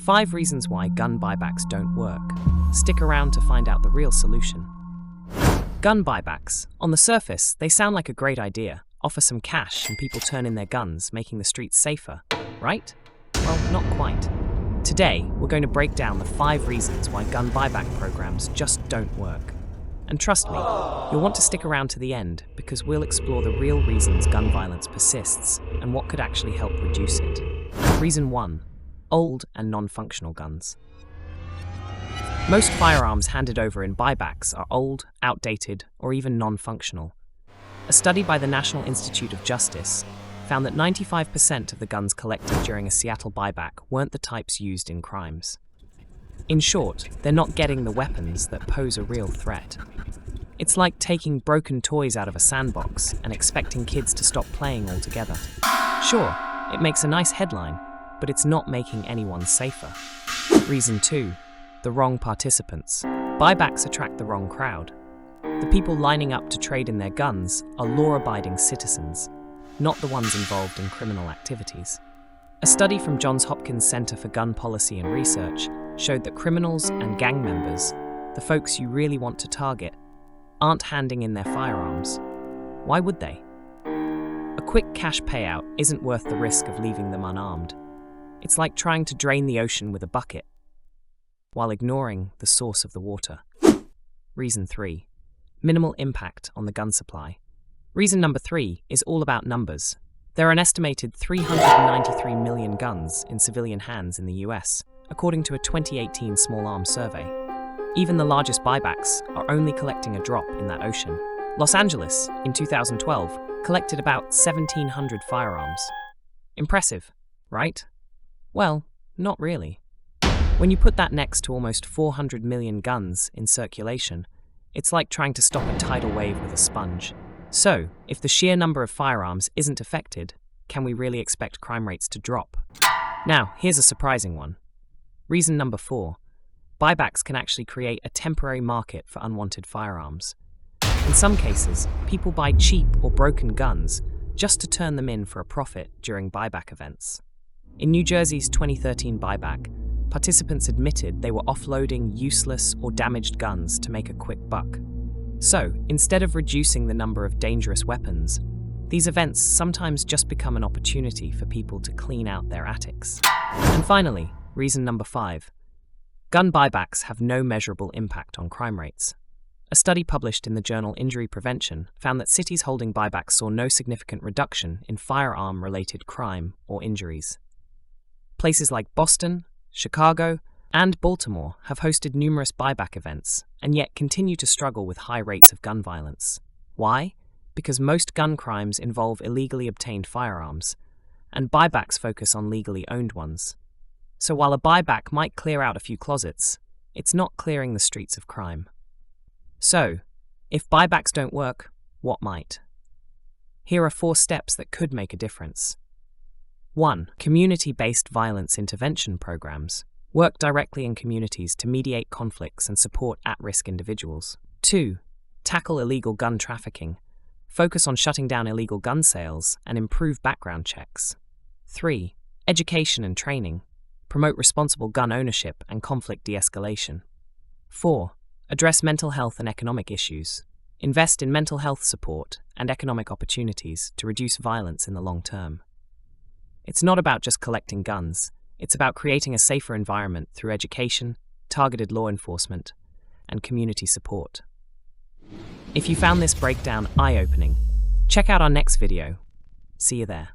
5 reasons why gun buybacks don't work. Stick around to find out the real solution. Gun buybacks. On the surface, they sound like a great idea. Offer some cash and people turn in their guns, making the streets safer, right? Well, not quite. Today, we're going to break down the 5 reasons why gun buyback programs just don't work. And trust me, you'll want to stick around to the end because we'll explore the real reasons gun violence persists and what could actually help reduce it. Reason 1. Old and non-functional guns. Most firearms handed over in buybacks are old, outdated, or even non-functional. A study by the National Institute of Justice found that 95% of the guns collected during a Seattle buyback weren't the types used in crimes. In short, they're not getting the weapons that pose a real threat. It's like taking broken toys out of a sandbox and expecting kids to stop playing altogether. Sure, it makes a nice headline, but it's not making anyone safer. Reason 2. The wrong participants. Buybacks attract the wrong crowd. The people lining up to trade in their guns are law-abiding citizens, not the ones involved in criminal activities. A study from Johns Hopkins Center for Gun Policy and Research showed that criminals and gang members, the folks you really want to target, aren't handing in their firearms. Why would they? A quick cash payout isn't worth the risk of leaving them unarmed. It's like trying to drain the ocean with a bucket, while ignoring the source of the water. Reason 3. Minimal impact on the gun supply. Reason number 3 is all about numbers. There are an estimated 393 million guns in civilian hands in the US, according to a 2018 small arms survey. Even the largest buybacks are only collecting a drop in that ocean. Los Angeles, in 2012, collected about 1,700 firearms. Impressive, right? Well, not really. When you put that next to almost 400 million guns in circulation, it's like trying to stop a tidal wave with a sponge. So, if the sheer number of firearms isn't affected, can we really expect crime rates to drop? Now, here's a surprising one. Reason number 4. Buybacks can actually create a temporary market for unwanted firearms. In some cases, people buy cheap or broken guns just to turn them in for a profit during buyback events. In New Jersey's 2013 buyback, participants admitted they were offloading useless or damaged guns to make a quick buck. So, instead of reducing the number of dangerous weapons, these events sometimes just become an opportunity for people to clean out their attics. And finally, reason number 5. Gun buybacks have no measurable impact on crime rates. A study published in the journal Injury Prevention found that cities holding buybacks saw no significant reduction in firearm-related crime or injuries. Places like Boston, Chicago, and Baltimore have hosted numerous buyback events and yet continue to struggle with high rates of gun violence. Why? Because most gun crimes involve illegally obtained firearms, and buybacks focus on legally owned ones. So while a buyback might clear out a few closets, it's not clearing the streets of crime. So, if buybacks don't work, what might? Here are 4 steps that could make a difference. 1. Community-based violence intervention programs. Work directly in communities to mediate conflicts and support at-risk individuals. 2. Tackle illegal gun trafficking. Focus on shutting down illegal gun sales and improve background checks. 3. Education and training. Promote responsible gun ownership and conflict de-escalation. 4. Address mental health and economic issues. Invest in mental health support and economic opportunities to reduce violence in the long term. It's not about just collecting guns. It's about creating a safer environment through education, targeted law enforcement, and community support. If you found this breakdown eye-opening, check out our next video. See you there.